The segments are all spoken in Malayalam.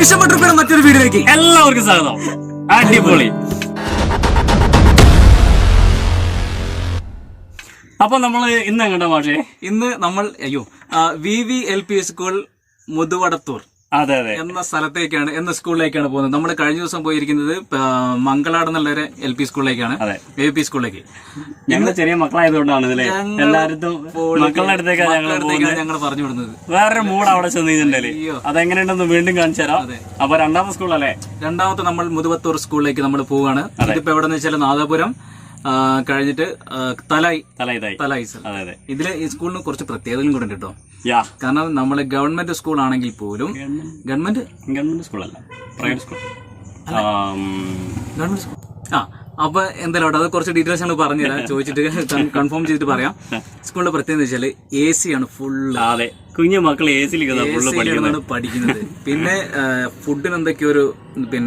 ഇഷ്ടപ്പെട്ട മറ്റൊരു വീഡിയോയിലേക്ക് എല്ലാവർക്കും സ്വാഗതം. അടിപൊളി. അപ്പൊ നമ്മള് ഇന്ന് എങ്ങോട്ടാ മാഷേ? ഇന്ന് നമ്മൾ VVLP സ്കൂൾ മുതുവടത്തൂർ അതെ അതെ എന്ന സ്ഥലത്തേക്കാണ്, എന്ന സ്കൂളിലേക്കാണ് പോകുന്നത്. നമ്മൾ കഴിഞ്ഞ ദിവസം പോയിരിക്കുന്നത് മംഗളാട് എന്നുള്ളൊരു LP സ്കൂളിലേക്കാണ്, VVP സ്കൂളിലേക്ക്. ഞങ്ങള് ചെറിയ മക്കളായതുകൊണ്ടാണ് എല്ലാവരും മക്കളുടെ അടുത്തേക്കാണ് ഞങ്ങൾ പറഞ്ഞു വിടുന്നത്. വേറൊരു മൂഡ് അവിടെ ചെന്നിട്ടുണ്ടല്ലേ, അതെങ്ങനെയുണ്ടെന്ന് വീണ്ടും കാണിച്ചു തരാം. അപ്പൊ രണ്ടാമത്തെ സ്കൂളല്ലേ? രണ്ടാമത്തെ നമ്മൾ മുതുവത്തൂർ സ്കൂളിലേക്ക് നമ്മൾ പോവാണ്. ഇതിപ്പോ എവിടെന്ന് വെച്ചാൽ നാദാപുരം കഴിഞ്ഞിട്ട് തലായി. ഇതിലെ ഈ സ്കൂളിന് കുറച്ച് പ്രത്യേകതകളും കൂടെ ഉണ്ട് കേട്ടോ. കാരണം നമ്മള് ഗവൺമെന്റ് സ്കൂൾ ആണെങ്കിൽ പോലും ഗവൺമെന്റ് സ്കൂളല്ല, പ്രൈവറ്റ് സ്കൂൾ. ഗവൺമെന്റ് സ്കൂൾ അപ്പൊ എന്തായാലും അത് കുറച്ച് ഡീറ്റെയിൽസ് ഞങ്ങൾ പറഞ്ഞുതരാം, ചോദിച്ചിട്ട് കൺഫേം ചെയ്തിട്ട് പറയാം. സ്കൂളിന്റെ പ്രത്യേകത വെച്ചാൽ AC ആണ് ഫുള്ള്. അതെ, കുഞ്ഞു മക്കൾ AC-ലാണ് പഠിക്കുന്നത്. പിന്നെ ഫുഡിന് എന്തൊക്കെയോ ഒരു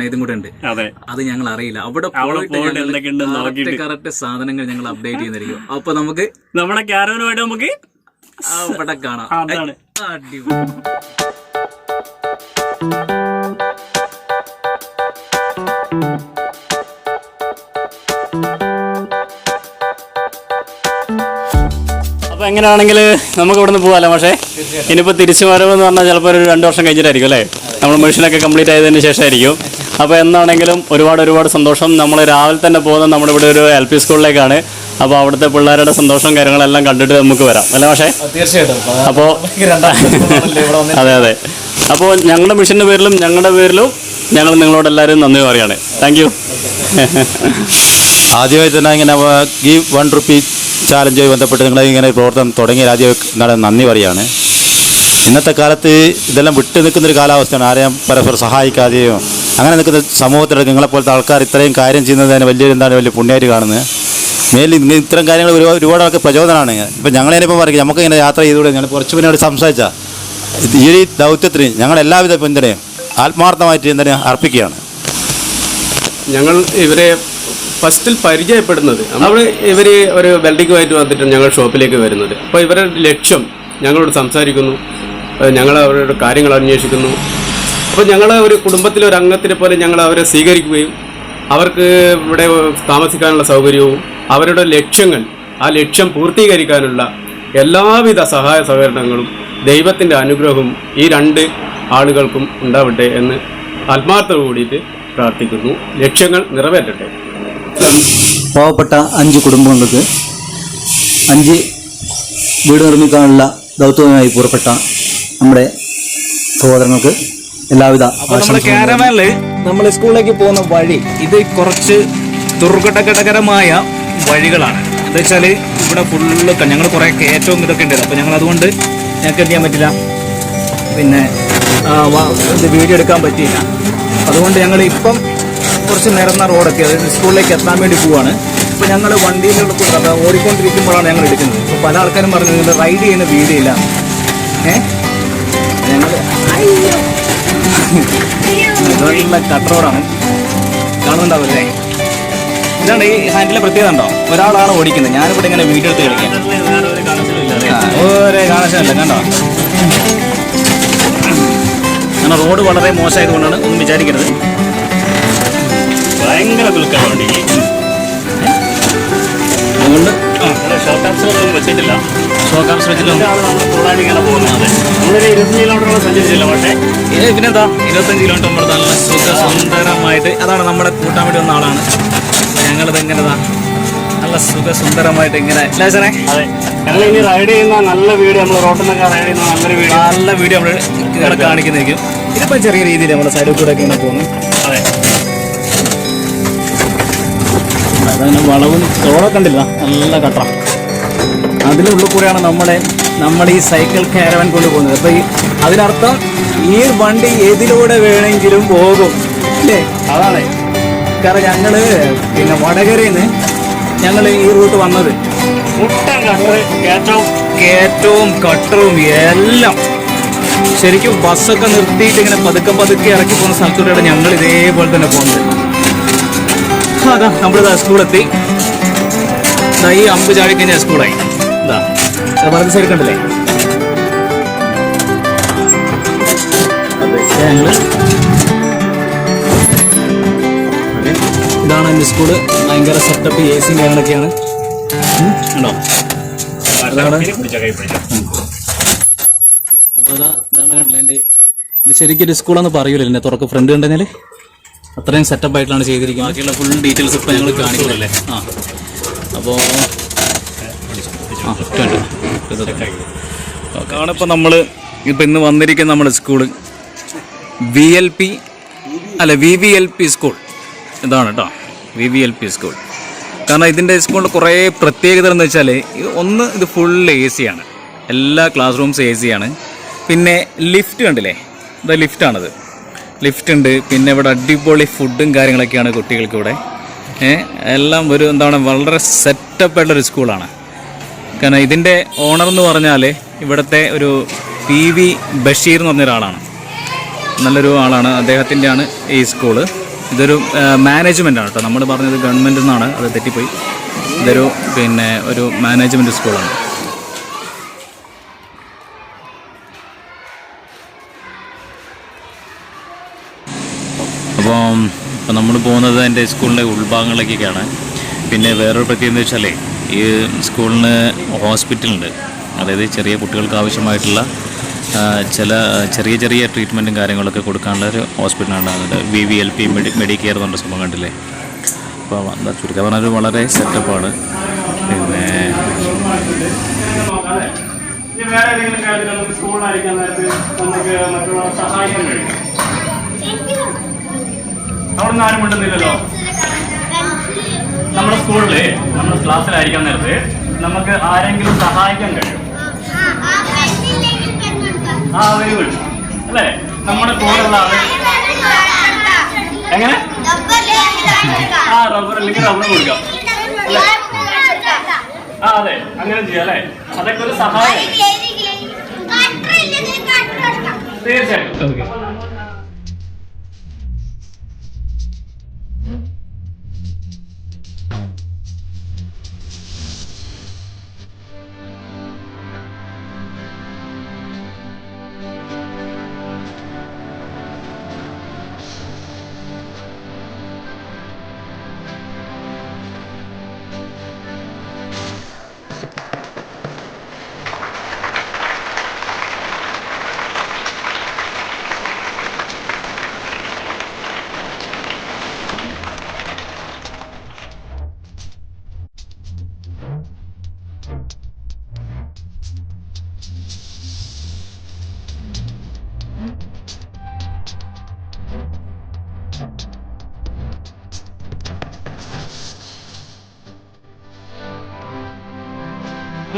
ഇതും കൂടെ ഉണ്ട്, അത് ഞങ്ങൾ അറിയില്ല. അവിടെ കറക്റ്റ് സാധനങ്ങൾ ഞങ്ങൾ അപ്ഡേറ്റ് ചെയ്യുന്നതായിരിക്കും. അപ്പൊ നമുക്ക് നമ്മുടെ ക്യാരവനുമായിട്ട് നമുക്ക് അവിടെ കാണാം. അടിപൊളി. അപ്പൊ എങ്ങനെയാണെങ്കിൽ നമുക്ക് ഇവിടുന്ന് പോകാമല്ലോ. പക്ഷേ ഇനിയിപ്പോൾ തിരിച്ചു വരവെന്ന് പറഞ്ഞാൽ ചിലപ്പോൾ ഒരു 2 വർഷം കഴിഞ്ഞിട്ടായിരിക്കും അല്ലേ, നമ്മൾ മെഷീനൊക്കെ കംപ്ലീറ്റ് ആയതിന് ശേഷമായിരിക്കും. അപ്പോൾ എന്നാണെങ്കിലും ഒരുപാട് സന്തോഷം. നമ്മൾ രാവിലെ തന്നെ പോകുന്നത് നമ്മുടെ ഇവിടെ ഒരു LP സ്കൂളിലേക്കാണ്. അപ്പോൾ അവിടുത്തെ പിള്ളേരുടെ സന്തോഷവും കാര്യങ്ങളെല്ലാം കണ്ടിട്ട് നമുക്ക് വരാം അല്ലേ പക്ഷേ? തീർച്ചയായിട്ടും. അപ്പോൾ അതെ അപ്പോൾ ഞങ്ങളുടെ മിഷൻ്റെ പേരിലും ഞങ്ങളുടെ പേരിലും ഞങ്ങൾ നിങ്ങളോട് എല്ലാവരും നന്ദി പറയാണ്. Thank you. ആദ്യമായി തന്നെ ഇങ്ങനെ ഈ ₹1 ചാലഞ്ചുമായി ബന്ധപ്പെട്ട് നിങ്ങൾ ഇങ്ങനെ പ്രവർത്തനം തുടങ്ങിയ ആദ്യമായി നന്ദി പറയുകയാണ്. ഇന്നത്തെ കാലത്ത് ഇതെല്ലാം വിട്ടു നിൽക്കുന്നൊരു കാലാവസ്ഥയാണ്. ആരെയും പരസ്പരം സഹായിക്കാതെയോ അങ്ങനെ നിൽക്കുന്ന സമൂഹത്തിൽ നിങ്ങളെപ്പോലത്തെ ആൾക്കാർ ഇത്രയും കാര്യം ചെയ്യുന്നതിന് വലിയ പുണ്യമായിട്ട് കാണുന്നത്. മേലിൽ ഇത്തരം കാര്യങ്ങൾ ഒരുപാട് ആൾക്ക് പ്രചോദനമാണ്. ഇപ്പം ഞങ്ങളതിനിപ്പം പറയും, നമുക്ക് ഇങ്ങനെ യാത്ര ചെയ്തുകൂടെ, ഞങ്ങൾ കുറച്ച് മുന്നോട്ട് സംസാരിച്ചാൽ ഈ ദൗത്യത്തിന് ഞങ്ങൾ എല്ലാവിധ പിന്തുണയും ആത്മാർത്ഥമായിട്ട് അർപ്പിക്കുകയാണ്. ഞങ്ങൾ ഇവരെ ഫസ്റ്റിൽ പരിചയപ്പെടുന്നത് ഇവർ ഒരു വെൽഡിങ്ങുമായിട്ട് വന്നിട്ടാണ് ഞങ്ങൾ ഷോപ്പിലേക്ക് വരുന്നത്. അപ്പോൾ ഇവരുടെ ലക്ഷ്യം ഞങ്ങളോട് സംസാരിക്കുന്നു, ഞങ്ങൾ അവരുടെ കാര്യങ്ങൾ അന്വേഷിക്കുന്നു. അപ്പോൾ ഞങ്ങൾ ഒരു കുടുംബത്തിലെ ഒരു അംഗത്തിനെ പോലെ ഞങ്ങൾ അവരെ സ്വീകരിക്കുകയും അവർക്ക് ഇവിടെ താമസിക്കാനുള്ള സൗകര്യവും അവരുടെ ലക്ഷ്യങ്ങൾ ആ ലക്ഷ്യം പൂർത്തീകരിക്കാനുള്ള എല്ലാവിധ സഹായ സഹകരണങ്ങളും ദൈവത്തിൻ്റെ അനുഗ്രഹവും ഈ 2 ആളുകൾക്കും ഉണ്ടാവട്ടെ എന്ന് ആത്മാർത്ഥത കൂടിയിട്ട് പ്രാർത്ഥിക്കുന്നു. ലക്ഷ്യങ്ങൾ നിറവേറ്റട്ടെ. പാവപ്പെട്ട 5 കുടുംബങ്ങൾക്ക് 5 വീട് നിർമ്മിക്കാനുള്ള ദൗത്യവുമായി പുറപ്പെട്ട നമ്മുടെ സഹോദരങ്ങൾക്ക് എല്ലാവിധ. നമ്മുടെ കാരവാനില് നമ്മൾ സ്കൂളിലേക്ക് പോകുന്ന വഴി ഇത് കുറച്ച് ദുർഘടകരമായ വഴികളാണ്. എന്താ വെച്ചാല് ഇവിടെ ഫുള്ള് ഞങ്ങൾ കുറെ കയറ്റവും ഇതൊക്കെ ഉണ്ട്. അപ്പൊ ഞങ്ങൾ അതുകൊണ്ട് ഞങ്ങൾക്ക് എന്ത് ചെയ്യാൻ പറ്റില്ല, പിന്നെ വീഡിയോ എടുക്കാൻ പറ്റിയില്ല. അതുകൊണ്ട് ഞങ്ങൾ ഇപ്പം കുറച്ച് നിരന്ന റോഡൊക്കെ, അതായത് സ്കൂളിലേക്ക് എത്താൻ വേണ്ടി പോവാണ്. ഇപ്പോൾ ഞങ്ങൾ വണ്ടിയിൽ ഓടിക്കൊണ്ടിരിക്കുമ്പോഴാണ് ഞങ്ങൾ എടുക്കുന്നത്. അപ്പോൾ പല ആൾക്കാരും പറഞ്ഞു നിങ്ങൾ റൈഡ് ചെയ്യുന്ന വീഡിയോ ഇല്ല. ഞങ്ങൾ നല്ല കട്ട് റോഡാണ്, കാണുന്നുണ്ടാവില്ലേ? ഇതാണ് ഈ ഹാൻഡിലെ പ്രത്യേകത ഉണ്ടോ, ഒരാളാണ് ഓടിക്കുന്നത്. ഞാനിവിടെ ഇങ്ങനെ വീഡിയോ എടുത്ത് കളിക്കാം, ഒരേ കണക്ഷനില്ല. കണ്ടോ, അങ്ങനെ റോഡ് വളരെ മോശമായതുകൊണ്ടാണ്, ഒന്നും വിചാരിക്കരുത്. ഭയങ്കര കുലുക്കാണ് വണ്ടിക്ക്. അതുകൊണ്ട് ഷോക്ക് ആബ്സോർബ് വെച്ചിട്ടില്ല. ഷോക്ക് ആബ്സോർബ് ഫുള്ളായിട്ട് ഇങ്ങനെ പോകുന്നത്. നമ്മളൊരു 25 കിലോമീറ്റർ സഞ്ചരിച്ചില്ല. പക്ഷേ പിന്നെന്താ 25 കിലോമീറ്റർ നമ്മൾ നല്ല സുഖസുന്ദരമായിട്ട്, അതാണ് നമ്മുടെ കൂട്ടാൻ വേണ്ടി വന്ന ആളാണ്. ഞങ്ങളിത് എങ്ങനെതാ നല്ല സുഖസുന്ദരമായിട്ട് ഇങ്ങനെ. അതെ, ഞങ്ങൾ ഇനി റൈഡ് ചെയ്യുന്ന നല്ല വീഡിയോ, നമ്മൾ റോട്ടിൽ നിന്നൊക്കെ റൈഡ് ചെയ്യുന്ന നല്ല വീഡിയോ നമ്മൾ ഇവിടെ കാണിക്കുന്നതായിരിക്കും. ഇതിപ്പോൾ ചെറിയ രീതിയിൽ നമ്മുടെ സൈഡിൽ കൂടെ ഒക്കെ ഇങ്ങനെ പോകുന്നു. അതെ, അതങ്ങനെ വളവും റോഡൊക്കെ ഉണ്ടില്ല, നല്ല കട്ട. അതിനുള്ളിൽ കൂടെയാണ് നമ്മൾ ഈ സൈക്കിൾ കാരവൻ കൊണ്ടുപോകുന്നത്. അപ്പോൾ അതിനർത്ഥം ഈ വണ്ടി ഏതിലൂടെ വേണമെങ്കിലും പോകും അല്ലേ? അതാണ് കാരണം ഞങ്ങൾ പിന്നെ വടകരയിൽ നിന്ന് ഞങ്ങൾ ഈ റൂട്ട് വന്നത് കയറ്റവും കട്ടറും എല്ലാം ശരിക്കും ബസ്സൊക്കെ നിർത്തിയിട്ട് ഇങ്ങനെ പതുക്കെ ഇറക്കി പോകുന്ന സ്ഥലത്തൂടെയാണ് ഞങ്ങൾ ഇതേപോലെ തന്നെ പോകുന്നത്. അതാ നമ്മളിതാ സ്കൂളെത്തി. ഈ അമ്പ് ചാടി കഴിഞ്ഞാൽ സ്കൂളായി. ഇതാ വലത് സൈഡ് കണ്ടില്ലേ? അതെ, ഞങ്ങൾ ഇതാണ് എൻ്റെ സ്കൂള്. ഭയങ്കര സെറ്റപ്പ്, എ സിയും കാര്യങ്ങളൊക്കെയാണ്. ഉണ്ടോ? അതാണ് അപ്പോൾ ഇതാണ് കണ്ടില്ല എൻ്റെ ഇത് ശരിക്കൊരു സ്കൂളെന്ന് പറയൂല എന്നെ തുറക്ക് ഫ്രണ്ട് കണ്ടുകഴിഞ്ഞാൽ അത്രയും സെറ്റപ്പ് ആയിട്ടാണ് ചെയ്തിരിക്കുന്നത്. ബാക്കിയുള്ള ഫുൾ ഡീറ്റെയിൽസ് ഇപ്പോൾ ഞങ്ങൾ കാണിക്കുന്നില്ലേ. അപ്പോൾ ഇപ്പോൾ നമ്മൾ ഇപ്പോൾ ഇന്ന് വന്നിരിക്കുന്ന നമ്മുടെ സ്കൂള് VVLP സ്കൂൾ. ഇതാണ് കേട്ടോ VVLP സ്കൂൾ. കാരണം ഇതിൻ്റെ സ്കൂളിൻ്റെ കുറേ പ്രത്യേകത എന്ന് വെച്ചാൽ ഒന്ന്, ഇത് ഫുൾ AC ആണ്, എല്ലാ ക്ലാസ് റൂംസ് AC ആണ്. പിന്നെ ലിഫ്റ്റ് കണ്ടില്ലേ, ഇത് ലിഫ്റ്റാണത്, ലിഫ്റ്റ് ഉണ്ട്. പിന്നെ ഇവിടെ അടിപൊളി ഫുഡും കാര്യങ്ങളൊക്കെയാണ് കുട്ടികൾക്ക് ഇവിടെ. എല്ലാം ഒരു എന്താണ് വളരെ സെറ്റപ്പായിട്ടുള്ളൊരു സ്കൂളാണ്. കാരണം ഇതിൻ്റെ ഓണർ എന്ന് പറഞ്ഞാൽ ഇവിടുത്തെ ഒരു PV ബഷീർ എന്ന് പറഞ്ഞൊരാളാണ്, നല്ലൊരു ആളാണ്. അദ്ദേഹത്തിൻ്റെ ആണ് ഈ സ്കൂള്. ഇതൊരു മാനേജ്മെൻറ്റാണ് കേട്ടോ, നമ്മൾ പറഞ്ഞത് ഗവൺമെൻറ് എന്നാണ്, അത് തെറ്റിപ്പോയി. ഇതൊരു ഒരു മാനേജ്മെൻറ്റ് സ്കൂളാണ്. അപ്പോൾ നമ്മൾ പോകുന്നത് എൻ്റെ സ്കൂളിൻ്റെ ഉൾഭാഗങ്ങളിലേക്കൊക്കെയാണ്. പിന്നെ വേറൊരു പ്രത്യേകത എന്ന് വെച്ചാൽ ഈ സ്കൂളിന് ഹോസ്പിറ്റലുണ്ട്. അതായത് ചെറിയ കുട്ടികൾക്ക് ആവശ്യമായിട്ടുള്ള ചില ചെറിയ ട്രീറ്റ്മെൻറ്റും കാര്യങ്ങളൊക്കെ കൊടുക്കാനുള്ള ഒരു ഹോസ്പിറ്റലാണ്. VVLP മെഡിക്കെയർ എന്ന് പറഞ്ഞ സംഭവം കണ്ടില്ലേ. അപ്പോൾ എന്താ ചുരുക്കം പറഞ്ഞാൽ വളരെ സെറ്റപ്പാണ്. പിന്നെ അവിടെ നിന്ന് ആരും മിണ്ടുന്നില്ലല്ലോ. നമ്മുടെ സ്കൂളില് നമ്മുടെ ക്ലാസ്സിലായിരിക്കാൻ നേരത്ത് നമുക്ക് ആരെങ്കിലും സഹായിക്കാൻ കഴിയും. വെരി ഗുഡ് അല്ലേ? നമ്മുടെ കൂടെയുള്ള ആള് എങ്ങനെ റബ്ബർ അല്ലെങ്കിൽ റബ്ബർ കൊടുക്കാം അല്ലേ? അതെ, അങ്ങനെ ചെയ്യാം അല്ലേ? അതൊക്കെ ഒരു സഹായം തീർച്ചയായിട്ടും. ഓക്കെ.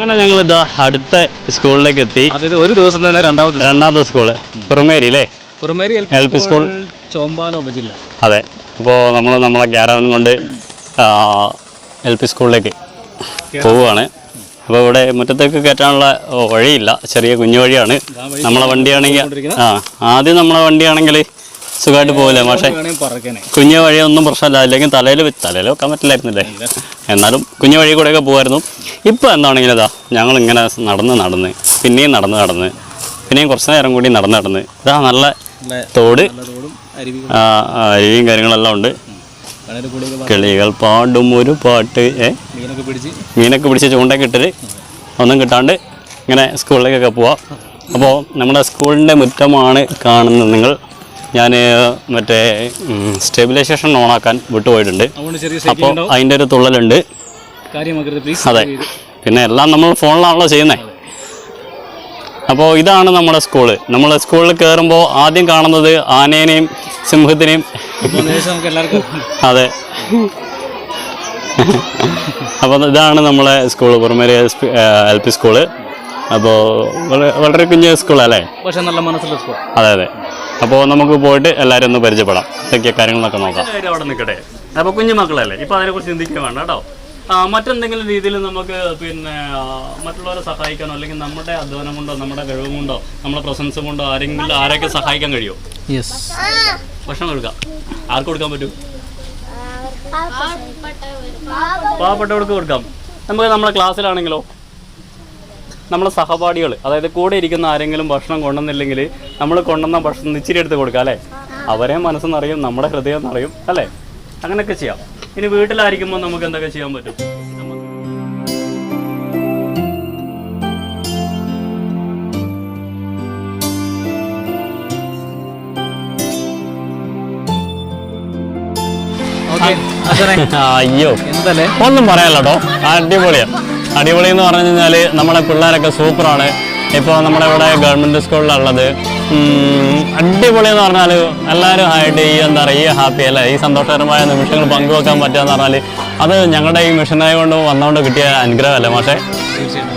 അങ്ങനെ ഞങ്ങൾ ഇതാ അടുത്ത സ്കൂളിലേക്ക് എത്തി. അതായത് ഒരു ദിവസം തന്നെ രണ്ടാമത്തെ സ്കൂള് കുറുമേരി അല്ലേ? കുറുമേരി LP സ്കൂൾ, ചോമ്പാല ഉപജില്ല. അതെ. അപ്പോൾ നമ്മൾ നമ്മളെ ക്യാരവൻ കൊണ്ട് LP സ്കൂളിലേക്ക് പോവുകയാണ്. അപ്പോൾ ഇവിടെ മുറ്റത്തേക്ക് കയറ്റാനുള്ള വഴിയില്ല, ചെറിയ കുഞ്ഞു വഴിയാണ്. നമ്മളെ വണ്ടിയാണെങ്കിൽ ആദ്യം നമ്മളെ വണ്ടിയാണെങ്കിൽ സുഖമായിട്ട് പോകില്ല. പക്ഷേ കുഞ്ഞു വഴിയൊന്നും പ്രശ്നമില്ല. അല്ലെങ്കിൽ തലയിൽ വെക്കാൻ പറ്റില്ലായിരുന്നില്ലേ? എന്നാലും കുഞ്ഞു വഴി കൂടെയൊക്കെ പോകുമായിരുന്നു. ഇപ്പോൾ എന്താണെങ്കിലും ഇതാ ഞങ്ങളിങ്ങനെ നടന്ന് പിന്നെയും നടന്ന് പിന്നെയും കുറച്ച് നേരം കൂടി നടന്ന് ഇതാ നല്ല തോട്, അരുവിയും കാര്യങ്ങളെല്ലാം ഉണ്ട്. കിളികൾ പാടും ഒരു പാട്ട്, മീനൊക്കെ പിടിച്ച് ചൂണ്ടൊക്കെ ഇട്ടിട്ട് ഒന്നും കിട്ടാണ്ട് ഇങ്ങനെ സ്കൂളിലേക്കൊക്കെ പോവാം. അപ്പോൾ നമ്മുടെ സ്കൂളിൻ്റെ മുറ്റമാണ് കാണുന്നത് നിങ്ങൾ. ഞാൻ മറ്റേ സ്റ്റെബിലൈസേഷൻ ഓണാക്കാൻ വിട്ടുപോയിട്ടുണ്ട്. അപ്പോൾ അതിൻ്റെ ഒരു തുള്ളലുണ്ട്. അതെ, പിന്നെ എല്ലാം നമ്മൾ ഫോണിലാണല്ലോ ചെയ്യുന്നത്. അപ്പോൾ ഇതാണ് നമ്മുടെ സ്കൂള്. നമ്മൾ സ്കൂളിൽ കയറുമ്പോൾ ആദ്യം കാണുന്നത് ആനേനെയും സിംഹത്തിനെയും. അതെ, അപ്പോൾ ഇതാണ് നമ്മളെ സ്കൂള്, കുറുമേരി LP സ്കൂള്. അപ്പോൾ വളരെ കുഞ്ഞു സ്കൂളല്ലേ, പക്ഷെ നല്ല മനസ്സിലുള്ള സ്കൂൾ. അതെ. അപ്പോൾ നമുക്ക് പോയിട്ട് എല്ലാവരും ഒന്ന് പരിചയപ്പെടാം, ഇതൊക്കെ കാര്യങ്ങളൊക്കെ നോക്കാം. അവിടെ നിൽക്കട്ടെ. അപ്പോൾ കുഞ്ഞു മക്കളല്ലേ, ഇപ്പോൾ അതിനെക്കുറിച്ച് ചിന്തിക്കുക വേണ്ട കേട്ടോ. മറ്റെന്തെങ്കിലും രീതിയിൽ നമുക്ക് മറ്റുള്ളവരെ സഹായിക്കാനോ അല്ലെങ്കിൽ നമ്മുടെ അധ്വാനം കൊണ്ടോ നമ്മുടെ കഴിവ് കൊണ്ടോ നമ്മുടെ പ്രസൻസ് കൊണ്ടോ ആരെയൊക്കെ സഹായിക്കാൻ കഴിയുമോ? യെസ്. ഭക്ഷണം കൊടുക്കാം. ആർക്ക് കൊടുക്കാൻ പറ്റും? പാവപ്പെട്ടവർക്ക് കൊടുക്കാം. നമുക്ക് നമ്മുടെ ക്ലാസ്സിലാണെങ്കിലോ നമ്മളെ സഹപാഠികൾ, അതായത് കൂടെ ഇരിക്കുന്ന ആരെങ്കിലും ഭക്ഷണം കൊണ്ടുവന്നില്ലെങ്കിൽ നമ്മൾ കൊണ്ടുവന്ന ഭക്ഷണം ഇച്ചിരി എടുത്ത് കൊടുക്കാം അല്ലേ? അവരെ മനസ്സെന്നറിയും, നമ്മുടെ ഹൃദയം എന്നറിയും അല്ലേ? അങ്ങനെയൊക്കെ ചെയ്യാം. ഇനി വീട്ടിലായിരിക്കുമ്പോൾ നമുക്ക് എന്തൊക്കെ ചെയ്യാൻ പറ്റും? അയ്യോ ഒന്നും പറയാല്ലോ കേട്ടോ, അടിപൊളിയാ. അടിപൊളി എന്ന് പറഞ്ഞു കഴിഞ്ഞാല് നമ്മുടെ പിള്ളേരൊക്കെ സൂപ്പറാണ്. ഇപ്പോൾ നമ്മുടെ ഇവിടെ ഗവൺമെന്റ് സ്കൂളിലുള്ളത് അടിപൊളി എന്ന് പറഞ്ഞാൽ എല്ലാവരും ആയിട്ട് ഈ എന്താ പറയുക, ഈ ഹാപ്പി അല്ലേ, ഈ സന്തോഷകരമായ നിമിഷങ്ങൾ പങ്കുവെക്കാൻ പറ്റുക എന്ന് പറഞ്ഞാൽ അത് ഞങ്ങളുടെ ഈ മിഷനായ കൊണ്ട് വന്നുകൊണ്ട് കിട്ടിയ അനുഗ്രഹമല്ലേ പക്ഷേ.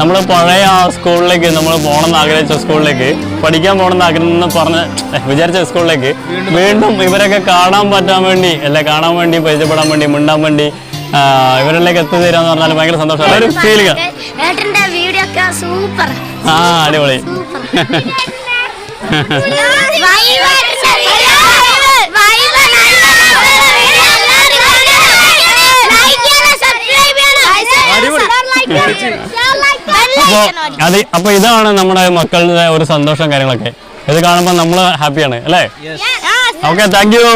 നമ്മൾ പഴയ ആ സ്കൂളിലേക്ക് നമ്മൾ പോകണമെന്ന് ആഗ്രഹിച്ച സ്കൂളിലേക്ക്, പഠിക്കാൻ പോകണമെന്ന് ആഗ്രഹം വിചാരിച്ച സ്കൂളിലേക്ക് വീണ്ടും ഇവരൊക്കെ കാണാൻ പറ്റാൻ വേണ്ടി കാണാൻ വേണ്ടി, പരിചയപ്പെടാൻ വേണ്ടി, മിണ്ടാൻ വേണ്ടി ഇവരിലേക്ക് എത്തിത്തരാന്ന് പറഞ്ഞാൽ ഭയങ്കര സന്തോഷമാണ്, ഒരു ഫീലിംഗ്. ആ അടിപൊളി. അപ്പൊ ഇതാണ് നമ്മുടെ മക്കളുടെ ഒരു സന്തോഷം കാര്യങ്ങളൊക്കെ. ഇത് കാണുമ്പോൾ നമ്മൾ ഹാപ്പിയാണ് അല്ലേ? Okay, thank you.